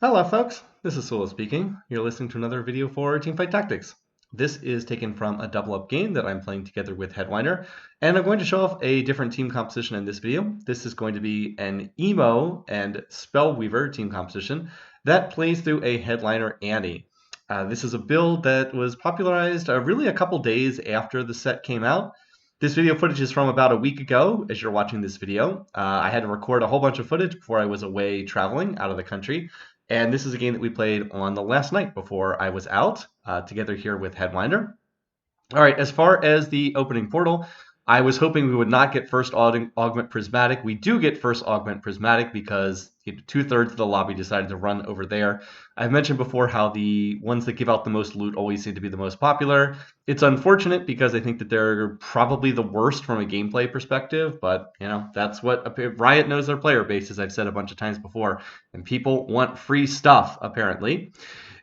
Hello folks, this is Solo speaking. You're listening to another video for Teamfight Tactics. This is taken from a double up game that I'm playing together with Headliner, and I'm going to show off a different team composition in this video. This is going to be an Emo and Spellweaver team composition that plays through a Headliner Annie. This is a build that was popularized really a couple days after the set came out. This video footage is from about a week ago as you're watching this video. I had to record a whole bunch of footage before I was away traveling out of the country. And this is a game that we played on the last night before I was out, together here with Headliner. All right, as far as the opening portal, I was hoping we would not get first augment prismatic. We do get first augment prismatic because 2/3 of the lobby decided to run over there. I've mentioned before how the ones that give out the most loot always seem to be the most popular. It's unfortunate because I think that they're probably the worst from a gameplay perspective, but that's what Riot knows their player base, as I've said a bunch of times before, and people want free stuff apparently.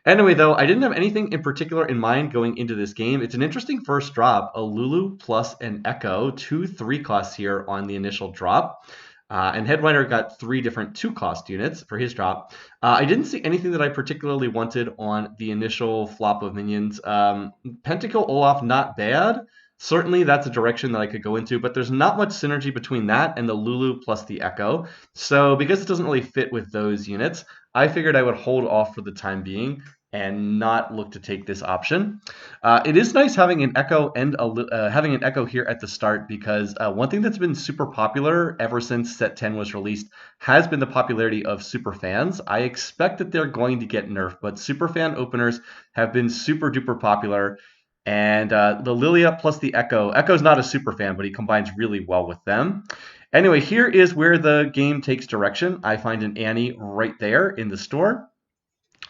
Anyway, though, I didn't have anything in particular in mind going into this game. It's an interesting first drop, a Lulu plus an Echo, 2 3 costs here on the initial drop. And Headliner got 3 different 2-cost units for his drop. I didn't see anything that I particularly wanted on the initial flop of minions. Pentakill Olaf, not bad. Certainly, that's a direction that I could go into, but there's not much synergy between that and the Lulu plus the Echo. So because it doesn't really fit with those units, I figured I would hold off for the time being and not look to take this option. It is nice having an Echo and having an Echo here at the start because one thing that's been super popular ever since Set 10 was released has been the popularity of super fans. I expect that they're going to get nerfed, but super fan openers have been super duper popular. And the Lilia plus the Echo. Echo's not a super fan, but he combines really well with them. Anyway, here is where the game takes direction. I find an Annie right there in the store.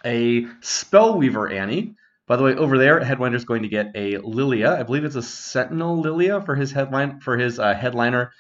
A Spellweaver Annie. By the way, over there, Headliner's going to get a Lilia. I believe it's a Sentinel Lilia for his Headliner.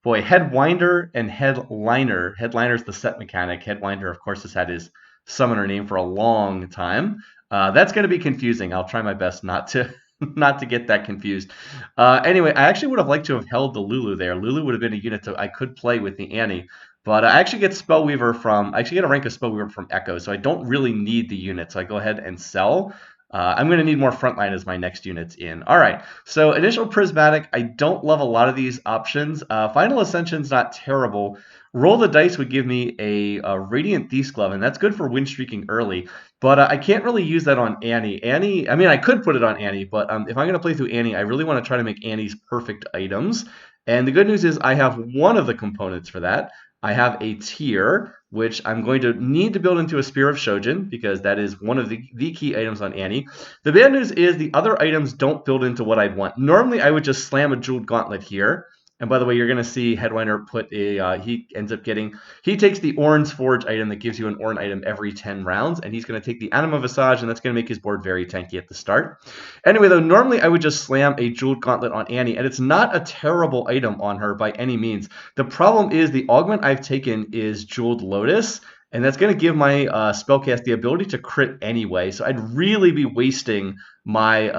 Boy, Headwinder and Headliner. Headliner's the set mechanic. Headwinder, of course, has had his summoner name for a long time. That's going to be confusing. I'll try my best not to not to get that confused. Anyway, I actually would have liked to have held the Lulu there. Lulu would have been a unit that I could play with the Annie. But I actually get I actually get a rank of Spellweaver from Echo, so I don't really need the unit. So I go ahead and sell. I'm going to need more frontline as my next units in. All right, so initial prismatic, I don't love a lot of these options. Final ascension's not terrible. Roll the dice would give me a radiant thief's glove, and that's good for win streaking early. But I can't really use that on Annie. Annie, I mean, I could put it on Annie, but if I'm going to play through Annie, I really want to try to make Annie's perfect items. And the good news is I have one of the components for that. I have a tier, which I'm going to need to build into a Spear of Shojin, because that is one of the key items on Annie. The bad news is the other items don't build into what I'd want. Normally, I would just slam a Jeweled Gauntlet here. And by the way, you're going to see Headliner put he takes the Oran's Forge item that gives you an Oran item every 10 rounds, and he's going to take the Anima Visage, and that's going to make his board very tanky at the start. Anyway, though, normally I would just slam a Jeweled Gauntlet on Annie, and it's not a terrible item on her by any means. The problem is the augment I've taken is Jeweled Lotus, and that's going to give my spellcast the ability to crit anyway. So I'd really be wasting my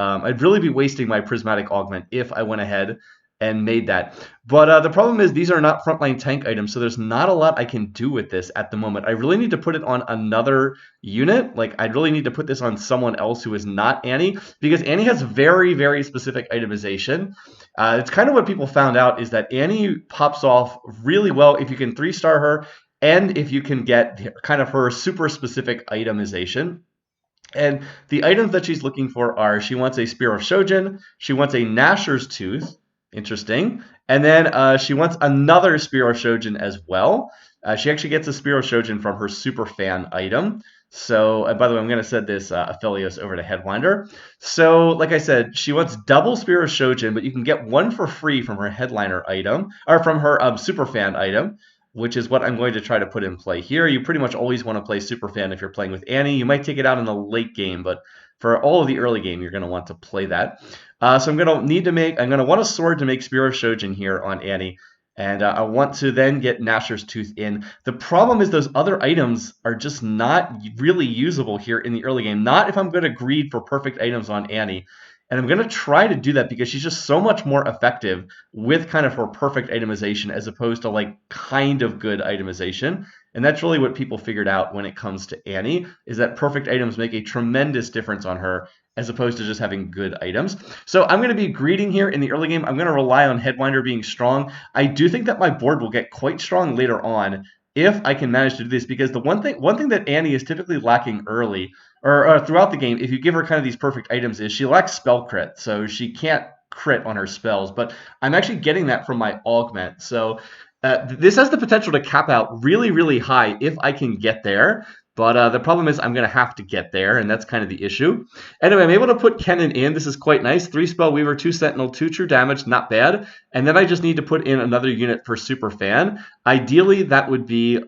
prismatic augment if I went ahead and made that. But the problem is these are not frontline tank items, so there's not a lot I can do with this at the moment. I really need to put it on another unit. Like, I really need to put this on someone else who is not Annie, because Annie has very, very specific itemization. It's kind of what people found out is that Annie pops off really well if you can 3-star her and if you can get kind of her super specific itemization. And the items that she's looking for are, she wants a Spear of Shojin, she wants a Gnasher's Tooth, interesting, and then she wants another Spear of Shojin as well. She actually gets a Spear of Shojin from her super fan item. So, by the way, I'm going to send this Aphelios over to Headliner. So, like I said, she wants double Spear of Shojin, but you can get one for free from her Headliner item, or from her super fan item, which is what I'm going to try to put in play here. You pretty much always want to play Superfan if you're playing with Annie. You might take it out in the late game, but for all of the early game, you're going to want to play that. So I'm going to want a sword to make Spear of Shojin here on Annie, and I want to then get Gnasher's Tooth in. The problem is those other items are just not really usable here in the early game. Not if I'm going to greed for perfect items on Annie. And I'm going to try to do that because she's just so much more effective with kind of her perfect itemization as opposed to like kind of good itemization. And that's really what people figured out when it comes to Annie, is that perfect items make a tremendous difference on her as opposed to just having good items. So I'm going to be greeting here in the early game. I'm going to rely on Headwinder being strong. I do think that my board will get quite strong later on if I can manage to do this, because the one thing that Annie is typically lacking early or throughout the game, if you give her kind of these perfect items, is she lacks spell crit, so she can't crit on her spells. But I'm actually getting that from my augment, so this has the potential to cap out really, really high if I can get there. But the problem is I'm going to have to get there, and that's kind of the issue. Anyway, I'm able to put Kennen in. This is quite nice. 3 Spell Weaver, 2 Sentinel, 2 True Damage, not bad. And then I just need to put in another unit for Super Fan. Ideally, that would be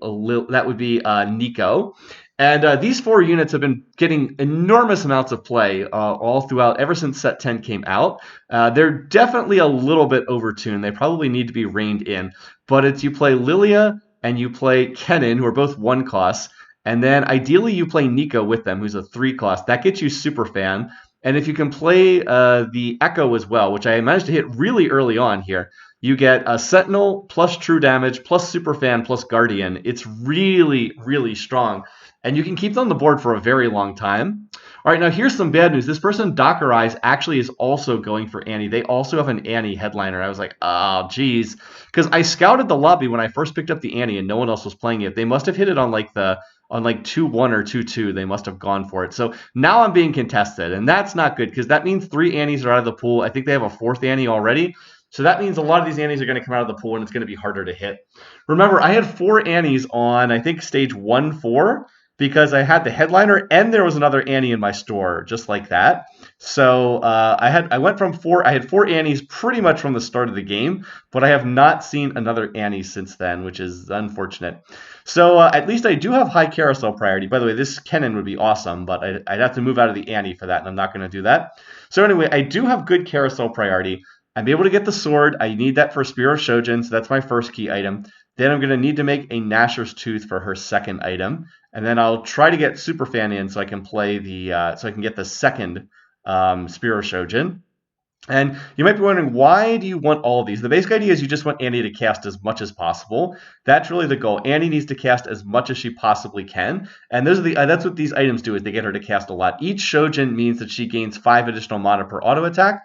Nico. And these 4 units have been getting enormous amounts of play all throughout, ever since set 10 came out. They're definitely a little bit overtuned. They probably need to be reined in. But it's you play Lilia and you play Kennen, who are both 1 costs. And then ideally you play Nico with them, who's a 3 cost. That gets you Super Fan. And if you can play the Echo as well, which I managed to hit really early on here, you get a Sentinel plus True Damage plus Super Fan plus Guardian. It's really, really strong. And you can keep them on the board for a very long time. All right, now here's some bad news. This person, Docker Eyes, actually is also going for Annie. They also have an Annie headliner. I was like, oh, geez. Because I scouted the lobby when I first picked up the Annie and no one else was playing it. They must have hit it on like 2-1 or 2-2. They must have gone for it. So now I'm being contested, and that's not good because that means 3 Annies are out of the pool. I think they have a 4th Annie already. So that means a lot of these Annies are going to come out of the pool, and it's going to be harder to hit. Remember, I had 4 Annies on, I think, stage 1-4. Because I had the headliner and there was another Annie in my store, just like that. So I had 4 Annies pretty much from the start of the game, but I have not seen another Annie since then, which is unfortunate. So at least I do have high carousel priority. By the way, this Kennen would be awesome, but I'd have to move out of the Annie for that, and I'm not going to do that. So anyway, I do have good carousel priority. I'm able to get the sword. I need that for Spear of Shojin, so that's my first key item. Then I'm going to need to make a Gnasher's Tooth for her second item. And then I'll try to get Super Fan in so I can play so I can get the second Spear of Shojin. And you might be wondering, why do you want all of these? The basic idea is you just want Annie to cast as much as possible. That's really the goal. Annie needs to cast as much as she possibly can. And those are that's what these items do, is they get her to cast a lot. Each Shojin means that she gains 5 additional mana per auto attack.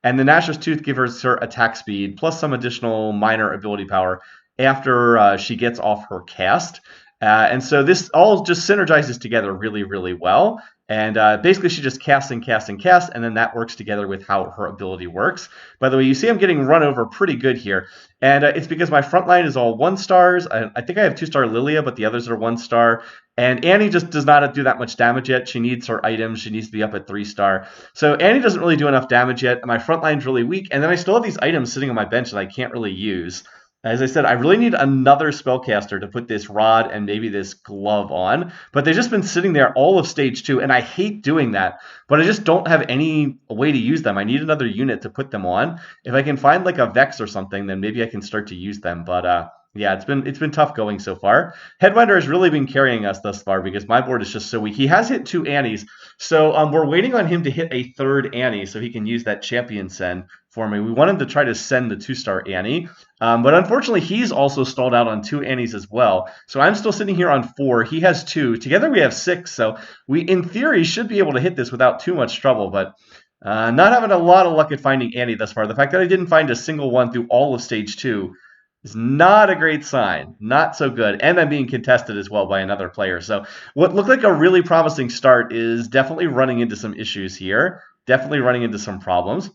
And the Gnasher's Tooth gives her attack speed, plus some additional minor ability power after she gets off her cast. And so this all just synergizes together really, really well. And basically she just casts and casts and casts, and then that works together with how her ability works. By the way, you see I'm getting run over pretty good here. And it's because my front line is all 1-stars. I think I have 2-star Lilia, but the others are 1-star. And Annie just does not do that much damage yet. She needs her items. She needs to be up at 3-star. So Annie doesn't really do enough damage yet. And my front line's really weak. And then I still have these items sitting on my bench that I can't really use. As I said, I really need another spellcaster to put this rod and maybe this glove on, but they've just been sitting there all of stage 2, and I hate doing that, but I just don't have any way to use them. I need another unit to put them on. If I can find like a Vex or something, then maybe I can start to use them, but yeah, it's been tough going so far. Headwinder has really been carrying us thus far because my board is just so weak. He has hit 2 Annies, so we're waiting on him to hit a 3rd Annie so he can use that champion send for me. We want him to try to send the 2-star Annie, but unfortunately he's also stalled out on 2 Annies as well. So I'm still sitting here on 4. He has 2. Together we have 6, so we in theory should be able to hit this without too much trouble, but not having a lot of luck at finding Annie thus far. The fact that I didn't find a single one through all of stage 2 is not a great sign. Not so good. And I'm being contested as well by another player. So what looked like a really promising start is definitely running into some issues here. Definitely running into some problems.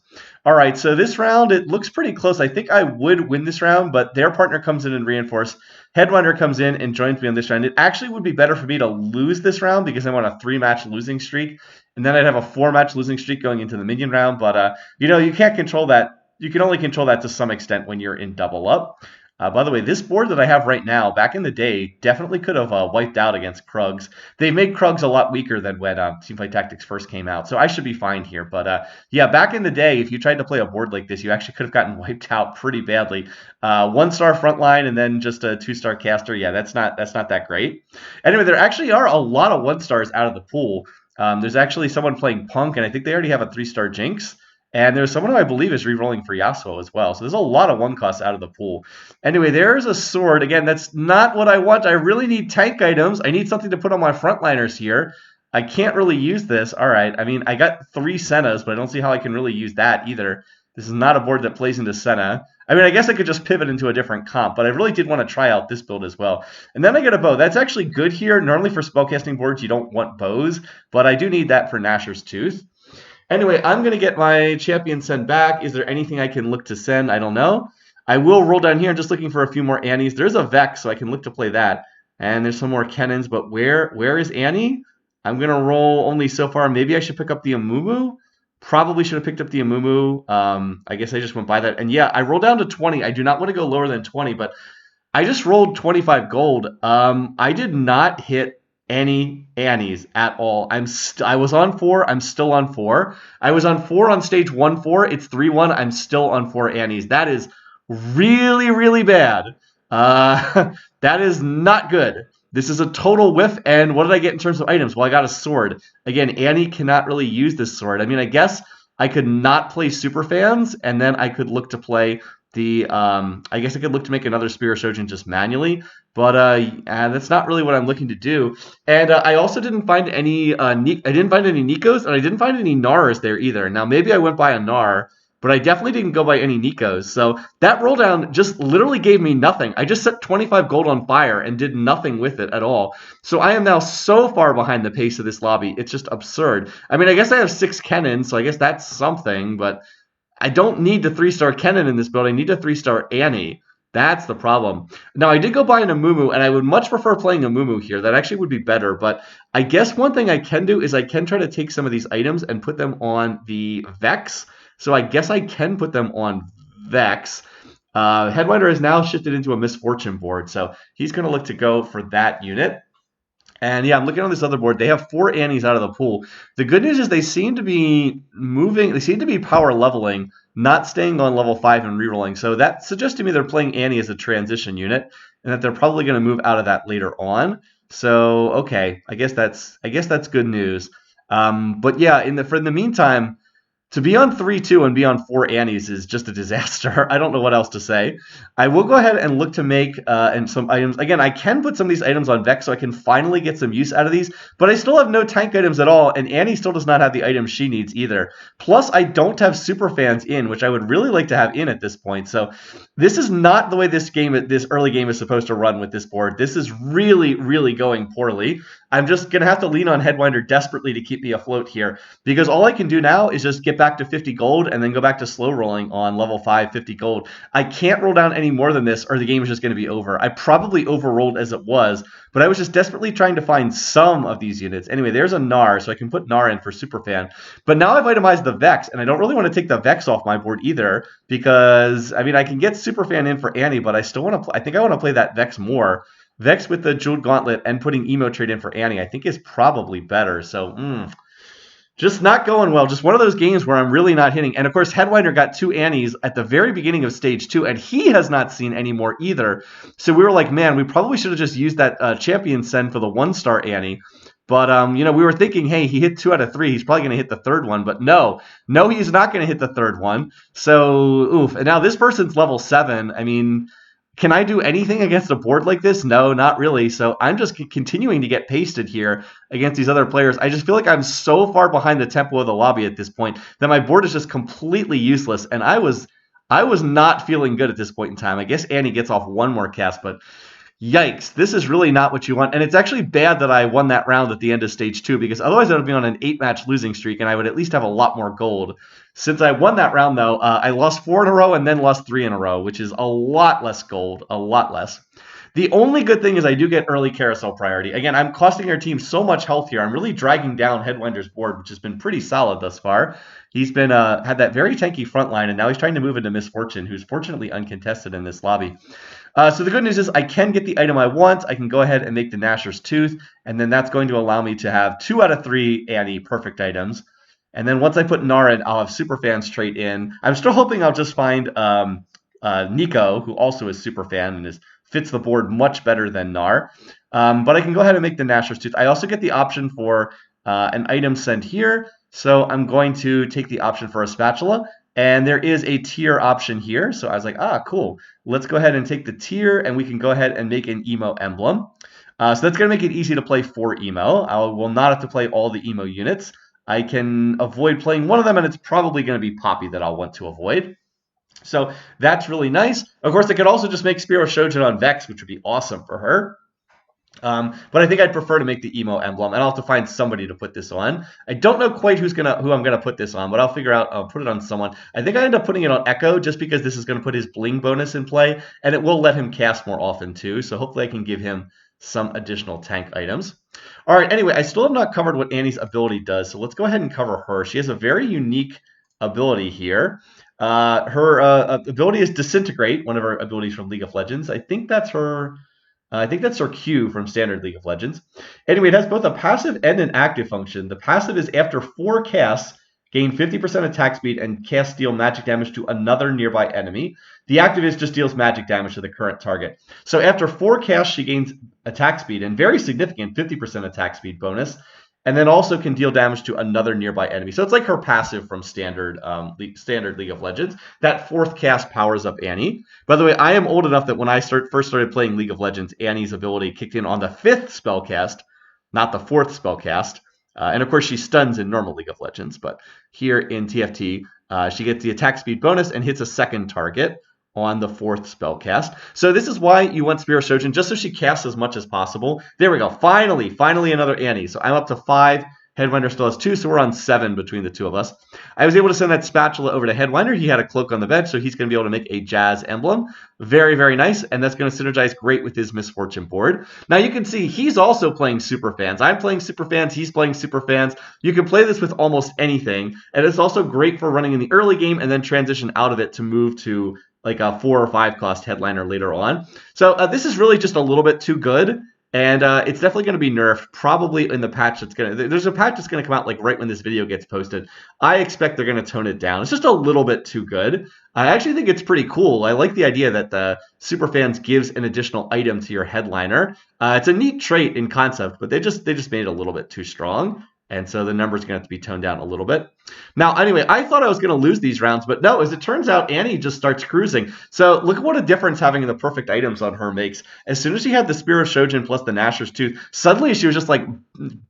All right, so this round, it looks pretty close. I think I would win this round, but their partner comes in and reinforce. Headwinder comes in and joins me on this round. It actually would be better for me to lose this round because I'm on a 3-match losing streak, and then I'd have a 4-match losing streak going into the minion round. But, you can't control that. You can only control that to some extent when you're in double up. By the way, this board that I have right now, back in the day, definitely could have wiped out against Krugs. They made Krugs a lot weaker than when Teamfight Tactics first came out, so I should be fine here. But yeah, back in the day, if you tried to play a board like this, you actually could have gotten wiped out pretty badly. 1-star frontline and then just a 2-star caster. Yeah, that's not that great. Anyway, there actually are a lot of 1-stars out of the pool. There's actually someone playing Punk, and I think they already have a 3-star Jinx. And there's someone who I believe is re-rolling for Yasuo as well. So there's a lot of 1-costs out of the pool. Anyway, there's a sword. Again, that's not what I want. I really need tank items. I need something to put on my frontliners here. I can't really use this. All right. I mean, I got 3 Sennas, but I don't see how I can really use that either. This is not a board that plays into Senna. I mean, I guess I could just pivot into a different comp, but I really did want to try out this build as well. And then I get a bow. That's actually good here. Normally for spellcasting boards, you don't want bows, but I do need that for Nashor's Tooth. Anyway, I'm going to get my champion send back. Is there anything I can look to send? I don't know. I will roll down here. I'm just looking for a few more Annies. There's a Vex, so I can look to play that. And there's some more Kennons, but where is Annie? I'm going to roll only so far. Maybe I should pick up the Amumu. Probably should have picked up the Amumu. I guess I just went by that. And yeah, I rolled down to 20. I do not want to go lower than 20, but I just rolled 25 gold. I did not hit any Annies at all. I was on 4. I'm still on 4. I was on 4 on stage 1-4. It's 3-1. I'm still on 4 Annies. That is really, really bad. That is not good. This is a total whiff, and what did I get in terms of items? Well, I got a sword. Again, Annie cannot really use this sword. I mean, I guess I could not play Superfans, and then I could look to play the, I guess I could look to make another Spear Surgeon just manually, but that's not really what I'm looking to do. And I also didn't find any, I didn't find any Nikos, and I didn't find any Nars there either. Now, maybe I went by a Nar, but I definitely didn't go by any Nikos. So that roll down just literally gave me nothing. I just set 25 gold on fire and did nothing with it at all. So I am now so far behind the pace of this lobby. It's just absurd. I mean, I guess I have 6 Kennons, so I guess that's something, but I don't need the 3-star Kennon in this build. I need a 3-star Annie. That's the problem. Now, I did go buy an Amumu, and I would much prefer playing Amumu here. That actually would be better, but I guess one thing I can do is I can try to take some of these items and put them on the Vex. So I guess I can put them on Vex. Headwinder has now shifted into a Misfortune board, so he's going to look to go for that unit. And yeah, I'm looking on this other board. They have 4 Annies out of the pool. The good news is they seem to be moving. They seem to be power leveling, not staying on level 5 and rerolling. So that suggests to me they're playing Annie as a transition unit, and that they're probably going to move out of that later on. So okay, I guess that's good news. But yeah, for the meantime, to be on 3-2 and be on 4 Annies is just a disaster. I don't know what else to say. I will go ahead and look to make some items. Again, I can put some of these items on Vex so I can finally get some use out of these, but I still have no tank items at all, and Annie still does not have the items she needs either. Plus, I don't have Superfans in, which I would really like to have in at this point. So this is not the way this early game is supposed to run with this board. This is really, really going poorly. I'm just going to have to lean on Headwinder desperately to keep me afloat here, because all I can do now is just get back to 50 gold and then go back to slow rolling on level 5, 50 gold. I can't roll down any more than this or the game is just going to be over. I probably overrolled as it was, but I was just desperately trying to find some of these units. Anyway, there's a Nar, so I can put Nar in for Superfan. But now I've itemized the Vex, and I don't really want to take the Vex off my board either, because, I mean, I can get Superfan in for Annie, but I still want to I think I want to play that Vex more. Vex with the Jeweled Gauntlet and putting Emo Trade in for Annie, I think is probably better. So, just not going well. Just one of those games where I'm really not hitting. And of course, Headwinder got 2 Annies at the very beginning of stage 2, and he has not seen any more either. So we were like, man, we probably should have just used that champion send for the 1-star Annie. But, we were thinking, hey, he hit 2 out of 3. He's probably going to hit the 3rd one. But no, he's not going to hit the 3rd one. So, oof. And now this person's level 7. I mean, can I do anything against a board like this? No, not really. So I'm just continuing to get pasted here against these other players. I just feel like I'm so far behind the tempo of the lobby at this point that my board is just completely useless. And I was not feeling good at this point in time. I guess Annie gets off 1 more cast, but yikes, this is really not what you want. And it's actually bad that I won that round at the end of stage 2, because otherwise I would be on an 8-match losing streak and I would at least have a lot more gold. Since I won that round, though, I lost 4 in a row and then lost 3 in a row, which is a lot less gold, a lot less. The only good thing is I do get early carousel priority. Again, I'm costing our team so much health here. I'm really dragging down Headwinder's board, which has been pretty solid thus far. He's been had that very tanky front line, and now he's trying to move into Misfortune, who's fortunately uncontested in this lobby. So the good news is I can get the item I want. I can go ahead and make the Nashor's Tooth, and then that's going to allow me to have 2 out of 3 Annie perfect items. And then once I put Nar in, I'll have Superfans trait in. I'm still hoping I'll just find Nico, who also is Superfan and fits the board much better than Nar. But I can go ahead and make the Nashor's Tooth. I also get the option for an item sent here. So I'm going to take the option for a spatula, and there is a tier option here. So I was like, ah, cool. Let's go ahead and take the tier, and we can go ahead and make an emo emblem. So that's going to make it easy to play 4 emo. I will not have to play all the emo units. I can avoid playing one of them, and it's probably going to be Poppy that I'll want to avoid. So that's really nice. Of course, I could also just make Spear of Shojin on Vex, which would be awesome for her. But I think I'd prefer to make the emo emblem, and I'll have to find somebody to put this on. I don't know quite who I'm gonna put this on, but I'll figure out. I'll put it on someone. I think I end up putting it on Echo just because this is gonna put his bling bonus in play, and it will let him cast more often too. So hopefully I can give him some additional tank items. All right. Anyway, I still have not covered what Annie's ability does, so let's go ahead and cover her. She has a very unique ability here. Her ability is Disintegrate, one of her abilities from League of Legends. I think that's her Q from Standard League of Legends. Anyway, it has both a passive and an active function. The passive is after 4 casts, gain 50% attack speed and cast deal magic damage to another nearby enemy. The active is just deals magic damage to the current target. So after 4 casts, she gains attack speed, and very significant 50% attack speed bonus, and then also can deal damage to another nearby enemy. So it's like her passive from Standard League of Legends. That 4th cast powers up Annie. By the way, I am old enough that when I first started playing League of Legends, Annie's ability kicked in on the 5th spellcast, not the 4th spellcast. And of course, she stuns in normal League of Legends, but here in TFT, she gets the attack speed bonus and hits a second target on the 4th spellcast. So this is why you want Spear of Shojin, just so she casts as much as possible. There we go. Finally another Annie. So I'm up to 5. Headwinder still has 2, so we're on 7 between the two of us. I was able to send that spatula over to Headwinder. He had a cloak on the bench, so he's going to be able to make a Jazz emblem. Very, very nice, and that's going to synergize great with his Misfortune board. Now you can see he's also playing Super Fans. I'm playing Super Fans. He's playing Super Fans. You can play this with almost anything, and it's also great for running in the early game and then transition out of it to move to like a 4 or 5 cost headliner later on. So this is really just a little bit too good. And it's definitely going to be nerfed, probably in the patch that's going to... There's a patch that's going to come out like right when this video gets posted. I expect they're going to tone it down. It's just a little bit too good. I actually think it's pretty cool. I like the idea that the Superfans gives an additional item to your headliner. It's a neat trait in concept, but they just made it a little bit too strong. And so the number's going to have to be toned down a little bit. Now, anyway, I thought I was going to lose these rounds, but no, as it turns out, Annie just starts cruising. So look at what a difference having the perfect items on her makes. As soon as she had the Spear of Shojin plus the Gnasher's Tooth, suddenly she was just like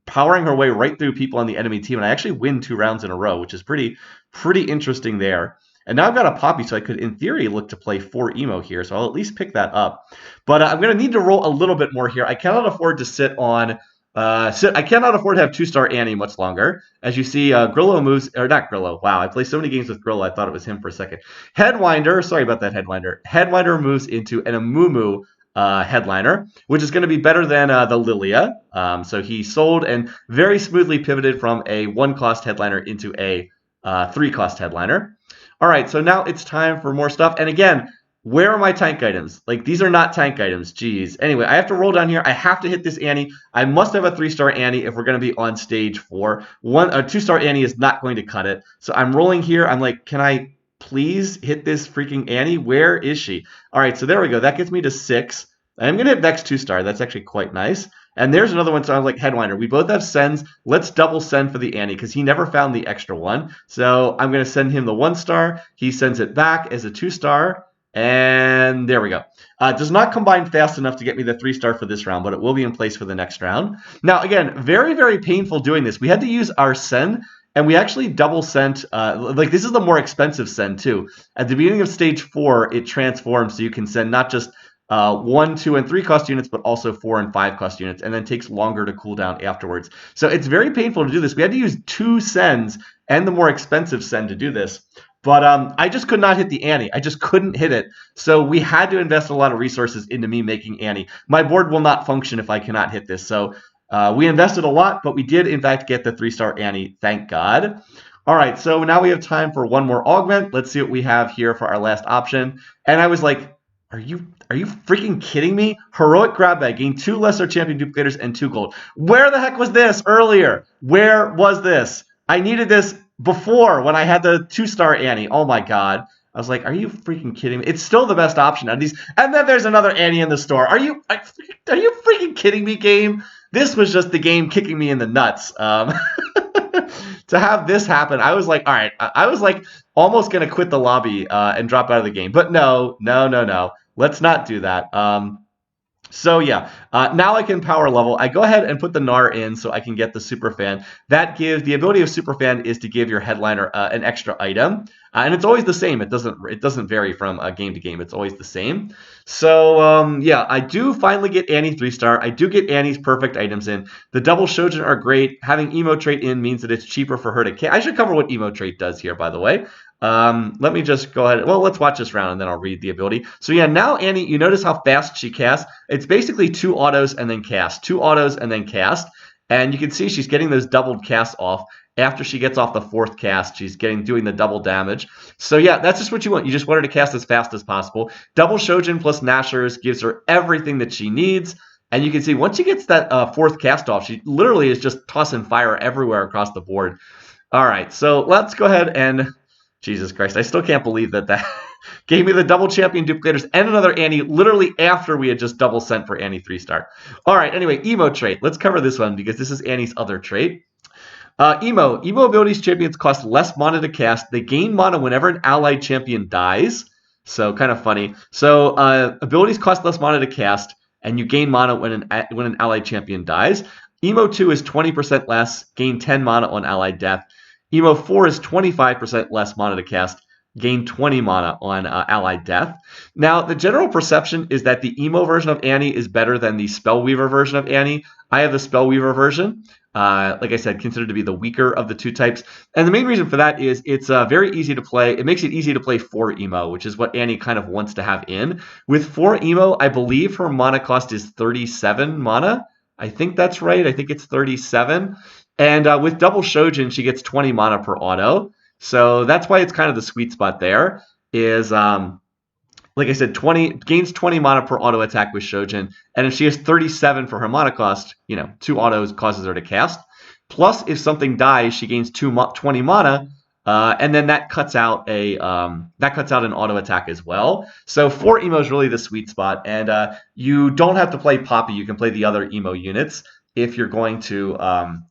powering her way right through people on the enemy team. And I actually win 2 rounds in a row, which is pretty interesting there. And now I've got a Poppy, so I could, in theory, look to play 4 emo here. So I'll at least pick that up. But I'm going to need to roll a little bit more here. I cannot afford to sit on... I cannot afford to have 2-star Annie much longer. As you see, Grillo moves, or not Grillo. Wow, I play so many games with Grillo, I thought it was him for a second. Headwinder, sorry about that, Headwinder. Headwinder moves into an Amumu headliner, which is going to be better than the Lilia. So he sold and very smoothly pivoted from a 1-cost headliner into a 3-cost headliner. All right, so now it's time for more stuff. And again, where are my tank items? Like, these are not tank items. Jeez. Anyway, I have to roll down here. I have to hit this Annie. I must have a 3-star Annie if we're going to be on stage 4. A 2-star Annie is not going to cut it. So I'm rolling here. I'm like, can I please hit this freaking Annie? Where is she? All right, so there we go. That gets me to 6. I'm going to hit Vex 2-star. That's actually quite nice. And there's another one. So I'm like, Headwinder. We both have sends. Let's double send for the Annie because he never found the extra one. So I'm going to send him the 1-star. He sends it back as a 2-star. And there we go. Does not combine fast enough to get me the 3-star for this round, but it will be in place for the next round. Now, again, very, very painful doing this. We had to use our send, and we actually double sent. Like, this is the more expensive send, too. At the beginning of stage 4, it transforms so you can send not just 1, 2, and 3 cost units, but also 4 and 5 cost units, and then takes longer to cool down afterwards. So it's very painful to do this. We had to use 2 sends and the more expensive send to do this. But I just could not hit the Annie. I just couldn't hit it. So we had to invest a lot of resources into me making Annie. My board will not function if I cannot hit this. So we invested a lot, but we did, in fact, get the 3-star Annie. Thank God. All right, so now we have time for one more augment. Let's see what we have here for our last option. And I was like, are you freaking kidding me? Heroic grab bag. Gain 2 lesser champion duplicators and 2 gold. Where the heck was this earlier? Where was this? I needed this before when I had the 2-star Annie. Oh my God. I was like, are you freaking kidding me? It's still the best option out of these. And then there's another Annie in the store. Are you freaking kidding me, game? This was just the game kicking me in the nuts. to have this happen, I was like, all right, I was like almost going to quit the lobby and drop out of the game. But no. Let's not do that. So yeah, now I can power level. I go ahead and put the Gnar in so I can get the Superfan. That gives the ability of Superfan is to give your headliner an extra item, and it's always the same. It doesn't vary from game to game. It's always the same. So yeah, I do finally get Annie 3-star. I do get Annie's perfect items in. The double Shojin are great. Having emo trait in means that it's cheaper for her to. I should cover what emo trait does here, by the way. Let me just go ahead. Well, let's watch this round and then I'll read the ability. So yeah, now Annie, you notice how fast she casts. It's basically 2 autos and then cast, 2 autos and then cast. And you can see she's getting those doubled casts off. After she gets off the 4th cast, she's doing the double damage. So yeah, that's just what you want. You just want her to cast as fast as possible. Double Shojin plus Nashers gives her everything that she needs. And you can see once she gets that 4th cast off, she literally is just tossing fire everywhere across the board. All right, so let's go ahead and... Jesus Christ, I still can't believe that gave me the double champion duplicators and another Annie literally after we had just double sent for Annie 3-star. All right, anyway, emo trait. Let's cover this one because this is Annie's other trait. Emo abilities champions cost less mana to cast. They gain mana whenever an allied champion dies. So kind of funny. So abilities cost less mana to cast, and you gain mana when an allied champion dies. Emo 2 is 20% less, gain 10 mana on allied death. Emo 4 is 25% less mana to cast, gain 20 mana on allied death. Now, the general perception is that the emo version of Annie is better than the Spellweaver version of Annie. I have the Spellweaver version, like I said, considered to be the weaker of the 2 types. And the main reason for that is it's very easy to play. It makes it easy to play 4 emo, which is what Annie kind of wants to have in. With 4 emo, I believe her mana cost is 37 mana. I think that's right. I think it's 37. And with double Shojin, she gets 20 mana per auto. So that's why it's kind of the sweet spot there is, like I said, gains 20 mana per auto attack with Shojin. And if she has 37 for her mana cost, 2 autos causes her to cast. Plus, if something dies, she gains 20 mana. And then that cuts out an auto attack as well. So 4 emo is really the sweet spot. And you don't have to play Poppy. You can play the other emo units if you're going to,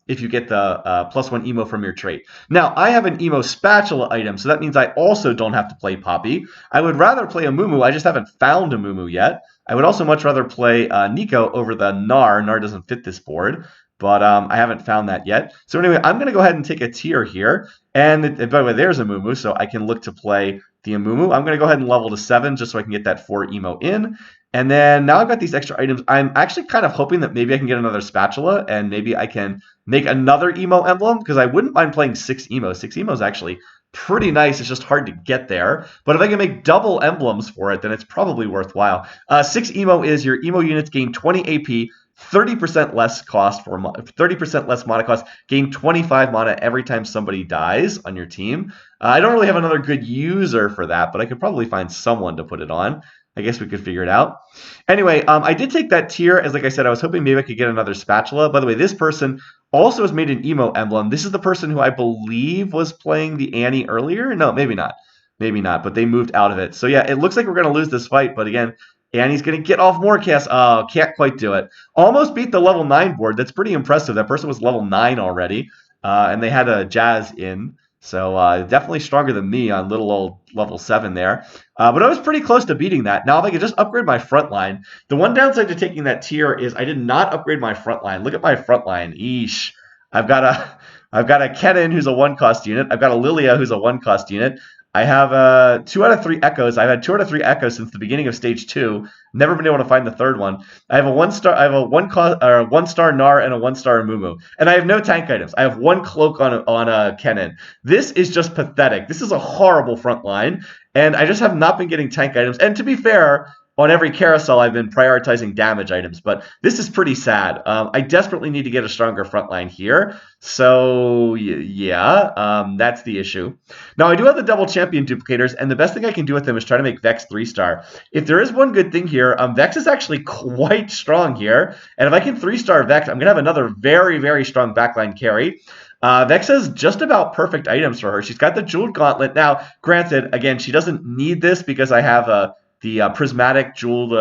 if you get the +1 emo from your trait. Now, I have an emo spatula item, so that means I also don't have to play Poppy. I would rather play a Mumu. I just haven't found a Mumu yet. I would also much rather play Nico over the Gnar. Gnar doesn't fit this board, but I haven't found that yet. So anyway, I'm going to go ahead and take a tier here. And by the way, there's a Mumu, so I can look to play the Amumu. I'm going to go ahead and level to 7 just so I can get that 4 emo in. And then now I've got these extra items. I'm actually kind of hoping that maybe I can get another spatula and maybe I can make another emo emblem because I wouldn't mind playing 6 emo. 6 emo is actually pretty nice. It's just hard to get there. But if I can make double emblems for it, then it's probably worthwhile. 6 emo is your emo units gain 20 AP, 30% less cost for 30% less mana cost, gain 25 mana every time somebody dies on your team. I don't really have another good user for that, but I could probably find someone to put it on. I guess we could figure it out. Anyway, I did take that tier, as like I said, I was hoping maybe I could get another spatula. By the way, this person also has made an emo emblem. This is the person who I believe was playing the Annie earlier. No, maybe not. Maybe not, but they moved out of it. So yeah, it looks like we're going to lose this fight, but again, Annie's going to get off more casts. Oh, can't quite do it. Almost beat the level 9 board. That's pretty impressive. That person was level 9 already, and they had a Jazz in. So definitely stronger than me on little old level 7 there. But I was pretty close to beating that. Now, if I could just upgrade my front line. The one downside to taking that tier is I did not upgrade my front line. Look at my front line. Eesh. I've got a Kennen who's a 1-cost unit. I've got a Lilia who's a 1-cost unit. I have 2 out of 3 Echoes. I've had 2 out of 3 Echoes since the beginning of stage 2. Never been able to find the 3rd one. I have a 1-star. I have a 1-star Gnar and a 1-star Mumu, and I have no tank items. I have 1 cloak on a Kennen. This is just pathetic. This is a horrible front line, and I just have not been getting tank items. And to be fair, on every carousel, I've been prioritizing damage items, but this is pretty sad. I desperately need to get a stronger front line here. So, yeah, that's the issue. Now, I do have the double champion duplicators, and the best thing I can do with them is try to make Vex 3-star. If there is one good thing here, Vex is actually quite strong here. And if I can 3-star Vex, I'm going to have another very, very strong backline carry. Vex has just about perfect items for her. She's got the Jeweled Gauntlet. Now, granted, again, she doesn't need this because I have the prismatic jeweled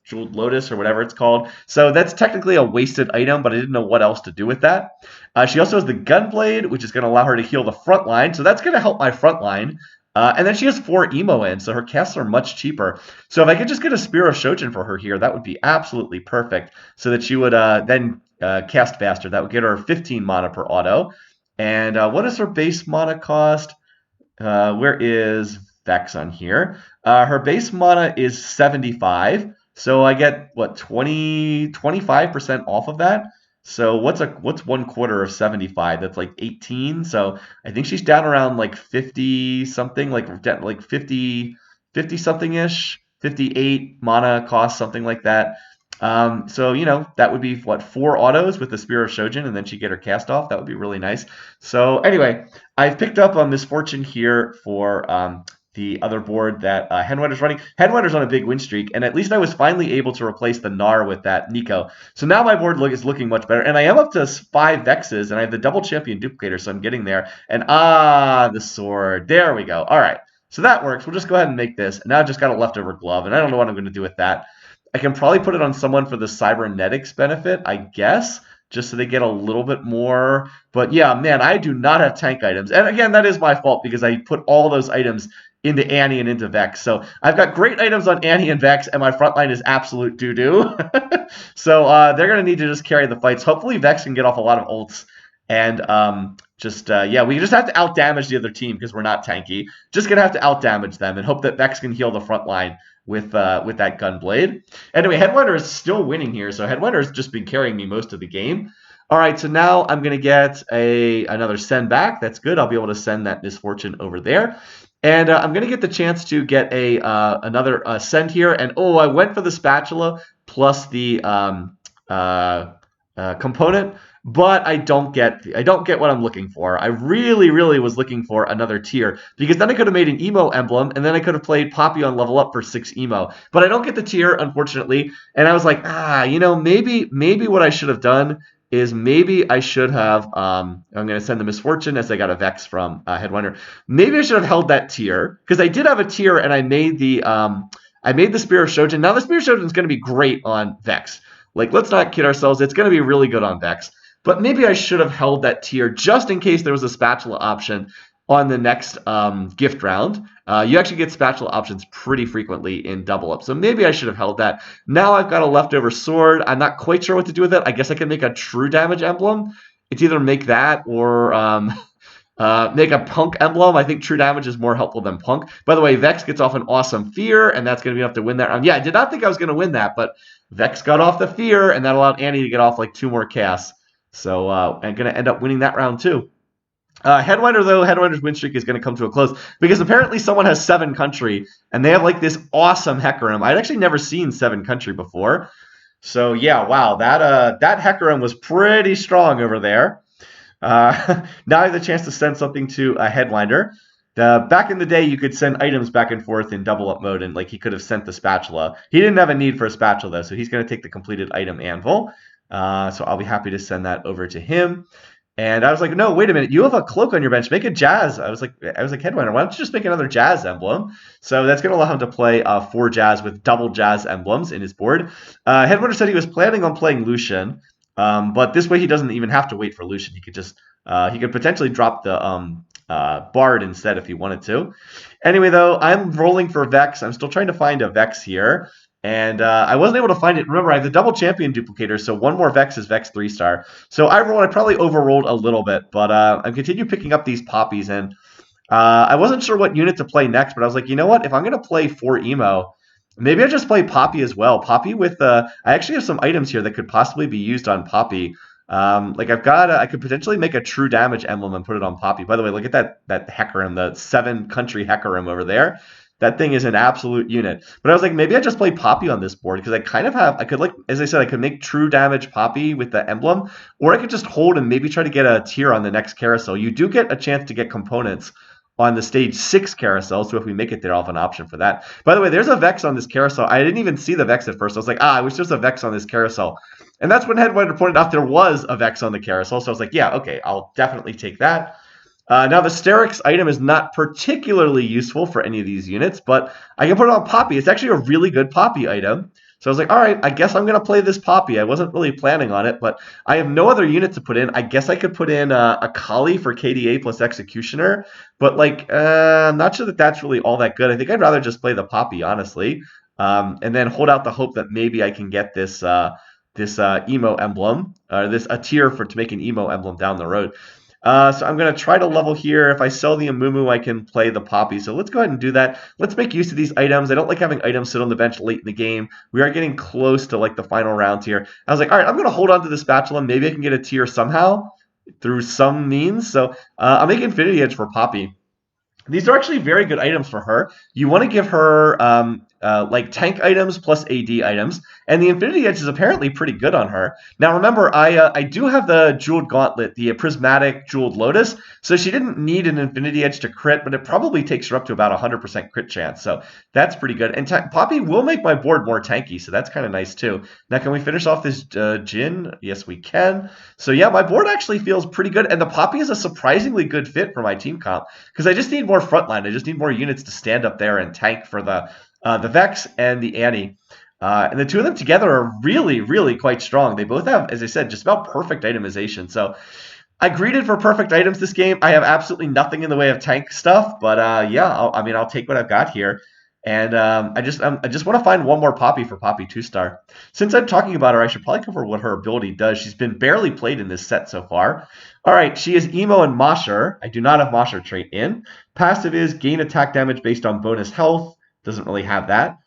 Jeweled Lotus or whatever it's called. So that's technically a wasted item, but I didn't know what else to do with that. She also has the Gunblade, which is going to allow her to heal the front line. So that's going to help my front line. And then she has 4 emo in, so her casts are much cheaper. So if I could just get a Spear of Shojin for her here, that would be absolutely perfect. So that she would then cast faster. That would get her 15 mana per auto. And what is her base mana cost? Where is Vex on here? Her base mana is 75. So I get what 25% off of that. So what's 1/4 of 75? That's like 18. So I think she's down around like 50 something, like 50 something ish, 58 mana cost, something like that. So that would be what 4 autos with the Spear of Shojin, and then she'd get her cast off. That would be really nice. So anyway, I've picked up a Misfortune here for the other board that Headwinder's running. Headwinder's on a big win streak, and at least I was finally able to replace the Gnar with that Nico. So now my board is looking much better, and I am up to 5 Vexes, and I have the double champion duplicator, so I'm getting there. And the sword. There we go. All right, so that works. We'll just go ahead and make this. Now I've just got a leftover glove, and I don't know what I'm going to do with that. I can probably put it on someone for the cybernetics benefit, I guess, just so they get a little bit more. But yeah, man, I do not have tank items. And again, that is my fault because I put all those items into Annie and into Vex. So I've got great items on Annie and Vex, and my front line is absolute doo-doo. So they're going to need to just carry the fights. Hopefully Vex can get off a lot of ults. And we just have to out-damage the other team because we're not tanky. Just going to have to out-damage them and hope that Vex can heal the front line with that Gunblade. Anyway, Headwinder is still winning here, so Headwinder has just been carrying me most of the game. All right, so now I'm going to get another send back. That's good. I'll be able to send that Misfortune over there. And I'm going to get the chance to get another send here. And I went for the Spatula plus the component, but I don't get what I'm looking for. I really, really was looking for another tier because then I could have made an emo emblem and then I could have played Poppy on level up for 6 emo. But I don't get the tier, unfortunately. And I was like, maybe what I should have done is maybe I should have, I'm going to send the Misfortune as I got a Vex from Headwinder. Maybe I should have held that tier because I did have a tier and I made the Spear of Shojin. Now the Spear of Shojin is going to be great on Vex. Like, let's not kid ourselves. It's going to be really good on Vex. But maybe I should have held that tier just in case there was a spatula option on the next gift round. You actually get spatula options pretty frequently in double up. So maybe I should have held that. Now I've got a leftover sword. I'm not quite sure what to do with it. I guess I can make a true damage emblem. It's either make that or make a punk emblem. I think true damage is more helpful than punk. By the way, Vex gets off an awesome fear, and that's going to be enough to win that round. Yeah, I did not think I was going to win that, but Vex got off the fear, and that allowed Annie to get off like 2 more casts. So I'm going to end up winning that round too. Headwinder, though, Headwinder's win streak is going to come to a close because apparently someone has 7 country, and they have like this awesome Hecarim. I'd actually never seen 7 country before. So yeah, wow, that Hecarim was pretty strong over there. Now I have the chance to send something to a Headwinder. Back in the day, you could send items back and forth in double up mode, and like he could have sent the spatula. He didn't have a need for a spatula though, so he's going to take the completed item anvil. So I'll be happy to send that over to him. And I was like, no, wait a minute, you have a cloak on your bench. Make a jazz. I was like, Headwinder, why don't you just make another jazz emblem? So that's going to allow him to play 4 jazz with double jazz emblems in his board. Headwinder said he was planning on playing Lucian, but this way he doesn't even have to wait for Lucian. He could just he could potentially drop the Bard instead if he wanted to. Anyway, though, I'm rolling for Vex. I'm still trying to find a Vex here. And I wasn't able to find it. Remember, I have the double champion duplicator, so 1 more Vex is Vex 3-star. So I probably overrolled a little bit, but I continue picking up these poppies. And I wasn't sure what unit to play next, but I was like, you know what? If I'm going to play 4 emo, maybe I just play Poppy as well. Poppy with I actually have some items here that could possibly be used on Poppy. Like I've got, I could potentially make a true damage emblem and put it on Poppy. By the way, look at that Hecarim, the 7 country Hecarim over there. That thing is an absolute unit. But I was like, maybe I just play Poppy on this board because I kind of have, I could like, as I said, I could make true damage Poppy with the emblem, or I could just hold and maybe try to get a tier on the next carousel. You do get a chance to get components on the stage 6 carousel, so if we make it there, I'll have an option for that. By the way, there's a Vex on this carousel. I didn't even see the Vex at first. I was like, I wish there was a Vex on this carousel. And that's when Headwinder pointed out there was a Vex on the carousel, so I was like, yeah, okay, I'll definitely take that. Now, the Sterix item is not particularly useful for any of these units, but I can put it on Poppy. It's actually a really good Poppy item. So I was like, all right, I guess I'm going to play this Poppy. I wasn't really planning on it, but I have no other unit to put in. I guess I could put in a Kali for KDA plus Executioner, but like, I'm not sure that that's really all that good. I think I'd rather just play the Poppy, honestly, and then hold out the hope that maybe I can get this emo emblem, this a tier to make an emo emblem down the road. So I'm going to try to level here. If I sell the Amumu, I can play the Poppy. So let's go ahead and do that. Let's make use of these items. I don't like having items sit on the bench late in the game. We are getting close to like the final round here. I was like, all right, I'm going to hold on to the spatula. Maybe I can get a tier somehow through some means. So I'll make Infinity Edge for Poppy. These are actually very good items for her. You want to give her like tank items plus AD items, and the Infinity Edge is apparently pretty good on her. Now remember, I do have the Jeweled Gauntlet, the Prismatic Jeweled Lotus, so she didn't need an Infinity Edge to crit, but it probably takes her up to about 100% crit chance, so that's pretty good. And Poppy will make my board more tanky, so that's kind of nice too. Now can we finish off this Jin? Yes, we can. So yeah, my board actually feels pretty good, and the Poppy is a surprisingly good fit for my team comp, because I just need more frontline. I just need more units to stand up there and tank for the Vex and the Annie. And the two of them together are really, really quite strong. They both have, as I said, just about perfect itemization. So I greeted for perfect items this game. I have absolutely nothing in the way of tank stuff, but yeah, I'll take what I've got here. And I just want to find one more Poppy for Poppy 2-star. Since I'm talking about her, I should probably cover what her ability does. She's been barely played in this set so far. All right, she is Emo and Mosher. I do not have Mosher trait in. Passive is gain attack damage based on bonus health. Doesn't really have that.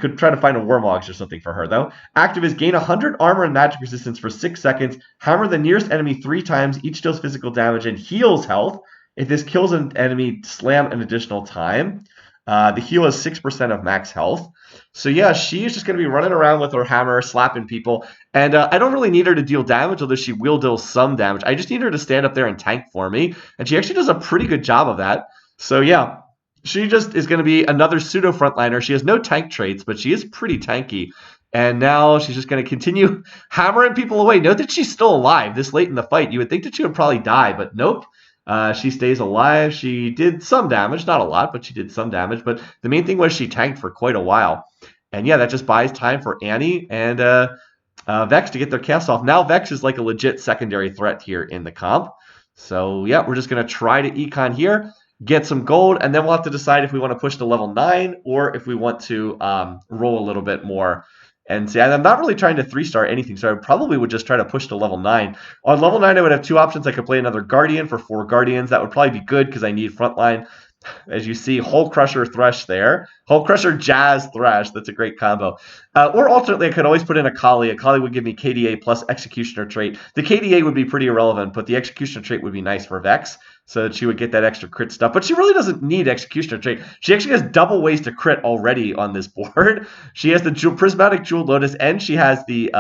Could try to find a Wormogs or something for her, though. Active is gain 100 armor and magic resistance for 6 seconds. Hammer the nearest enemy 3 times. Each deals physical damage and heals health. If this kills an enemy, slam an additional time. The heal is 6% of max health. So yeah, she's just going to be running around with her hammer, slapping people. And I don't really need her to deal damage, although she will deal some damage. I just need her to stand up there and tank for me. And she actually does a pretty good job of that. So yeah, she just is going to be another pseudo frontliner. She has no tank traits, but she is pretty tanky. And now she's just going to continue hammering people away. Note that she's still alive this late in the fight. You would think that she would probably die, but nope. She stays alive. She did some damage, not a lot, but she did some damage. But the main thing was she tanked for quite a while. And yeah, that just buys time for Annie and Vex to get their cast off. Now Vex is like a legit secondary threat here in the comp. So yeah, we're just going to try to econ here, get some gold, and then we'll have to decide if we want to push to level 9 or if we want to roll a little bit more. And see, I'm not really trying to 3-star anything, so I probably would just try to push to level 9. On level 9, I would have 2 options. I could play another Guardian for 4 Guardians. That would probably be good because I need frontline. As you see, Hull Crusher Thresh there. Hull Crusher Jazz Thresh. That's a great combo. Or alternately, I could always put in a Kali. A Kali would give me KDA plus Executioner trait. The KDA would be pretty irrelevant, but the Executioner trait would be nice for Vex, so that she would get that extra crit stuff. But she really doesn't need Executioner trait. She actually has double ways to crit already on this board. She has the Prismatic Jeweled Lotus, and she has the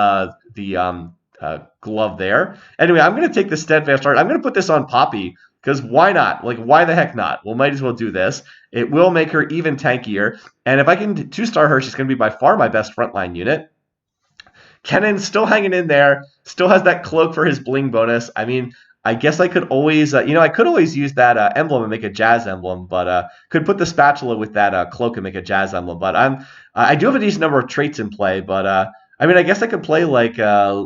glove there. Anyway, I'm going to take the Steadfast Art. I'm going to put this on Poppy, because why not? Like, why the heck not? Well, might as well do this. It will make her even tankier. And if I can 2-star her, she's going to be by far my best frontline unit. Kennen's still hanging in there. Still has that cloak for his bling bonus. I mean, I guess I could always, I could always use that emblem and make a jazz emblem, but could put the spatula with that cloak and make a jazz emblem. But I do have a decent number of traits in play, but I mean, I guess I could play like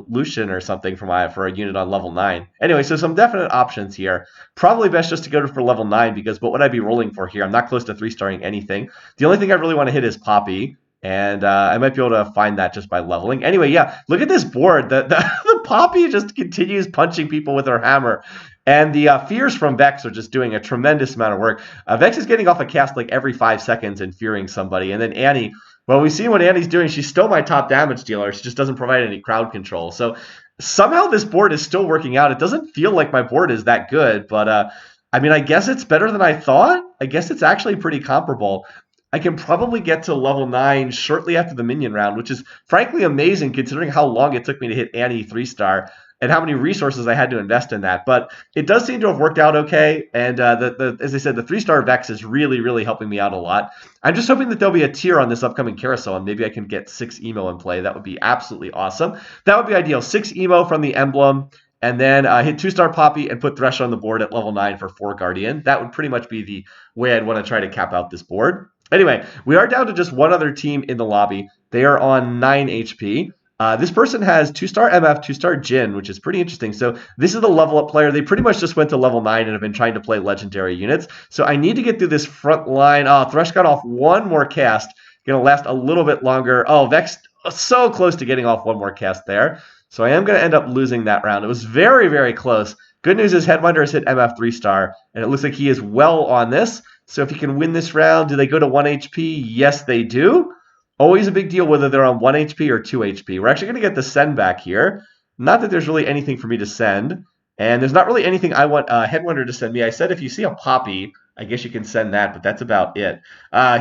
Lucian or something for a unit on level 9. Anyway, so some definite options here. Probably best just to go for level 9 because what would I be rolling for here? I'm not close to 3-starring anything. The only thing I really want to hit is Poppy. And I might be able to find that just by leveling. Anyway, yeah, look at this board. The Poppy just continues punching people with her hammer. And the fears from Vex are just doing a tremendous amount of work. Vex is getting off a cast like every 5 seconds and fearing somebody. And then Annie, well, we've seen what Annie's doing. She's still my top damage dealer. She just doesn't provide any crowd control. So somehow this board is still working out. It doesn't feel like my board is that good. But, I mean, I guess it's better than I thought. I guess it's actually pretty comparable. I can probably get to level 9 shortly after the minion round, which is frankly amazing considering how long it took me to hit Annie 3-star and how many resources I had to invest in that. But it does seem to have worked out okay. And as I said, the 3-star Vex is really, really helping me out a lot. I'm just hoping that there'll be a tier on this upcoming carousel, and maybe I can get 6 emo in play. That would be absolutely awesome. That would be ideal. 6 emo from the emblem, and then hit 2-star Poppy and put Thresh on the board at level 9 for 4 Guardian. That would pretty much be the way I'd want to try to cap out this board. Anyway, we are down to just one other team in the lobby. They are on 9 HP. This person has 2-star MF, 2-star Jin, which is pretty interesting. So this is the level up player. They pretty much just went to level 9 and have been trying to play legendary units. So I need to get through this front line. Oh, Thresh got off one more cast. Going to last a little bit longer. Oh, Vex so close to getting off one more cast there. So I am going to end up losing that round. It was very, very close. Good news is Headwinder has hit MF 3-star, and it looks like he is well on this. So if he can win this round, do they go to 1 HP? Yes, they do. Always a big deal whether they're on 1 HP or 2 HP. We're actually going to get the send back here. Not that there's really anything for me to send. And there's not really anything I want Headwinder to send me. I said if you see a Poppy, I guess you can send that, but that's about it.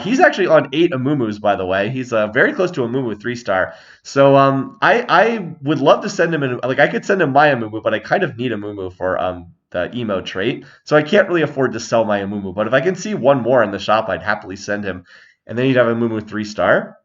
He's actually on 8 Amumu's, by the way. He's very close to Amumu 3-star. So I would love to send him in. Like, I could send him my Amumu, but I kind of need Amumu for the emo trait. So I can't really afford to sell my Amumu. But if I can see one more in the shop, I'd happily send him. And then you'd have Amumu 3-star.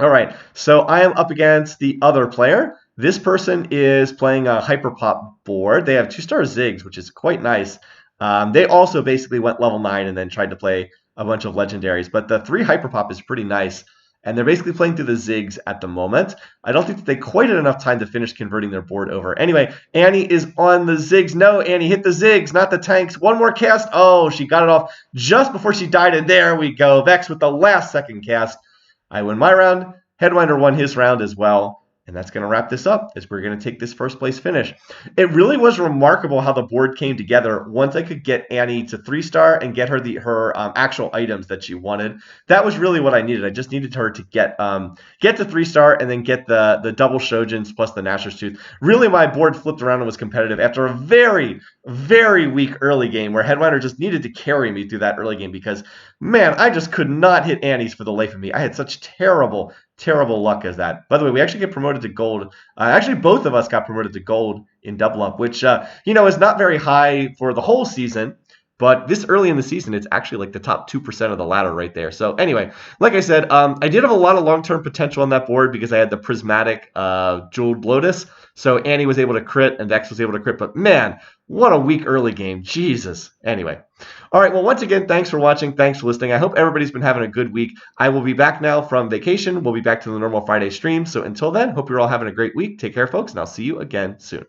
All right, so I am up against the other player. This person is playing a Hyperpop board. They have 2-star Ziggs, which is quite nice. They also basically went level 9 and then tried to play a bunch of legendaries. But the 3 Hyperpop is pretty nice. And they're basically playing through the Ziggs at the moment. I don't think that they quite had enough time to finish converting their board over. Anyway, Annie is on the Ziggs. No, Annie hit the Ziggs, not the tanks. One more cast. Oh, she got it off just before she died. And there we go. Vex with the last second cast. I win my round. Headwinder won his round as well. And that's going to wrap this up as we're going to take this first place finish. It really was remarkable how the board came together once I could get Annie to 3-star and get her her actual items that she wanted. That was really what I needed. I just needed her to get to 3-star and then get the double Shojins plus the Gnasher's Tooth. Really, my board flipped around and was competitive after a very, very weak early game where Headwinder just needed to carry me through that early game because, man, I just could not hit Annie's for the life of me. I had such terrible luck as that. By the way, we actually get promoted to gold. Actually, both of us got promoted to gold in double up, which, is not very high for the whole season. But this early in the season, it's actually like the top 2% of the ladder right there. So anyway, like I said, I did have a lot of long-term potential on that board because I had the Prismatic Jeweled Lotus. So Annie was able to crit and Vex was able to crit. But man, what a weak early game. Jesus. Anyway. All right. Well, once again, thanks for watching. Thanks for listening. I hope everybody's been having a good week. I will be back now from vacation. We'll be back to the normal Friday stream. So until then, hope you're all having a great week. Take care, folks, and I'll see you again soon.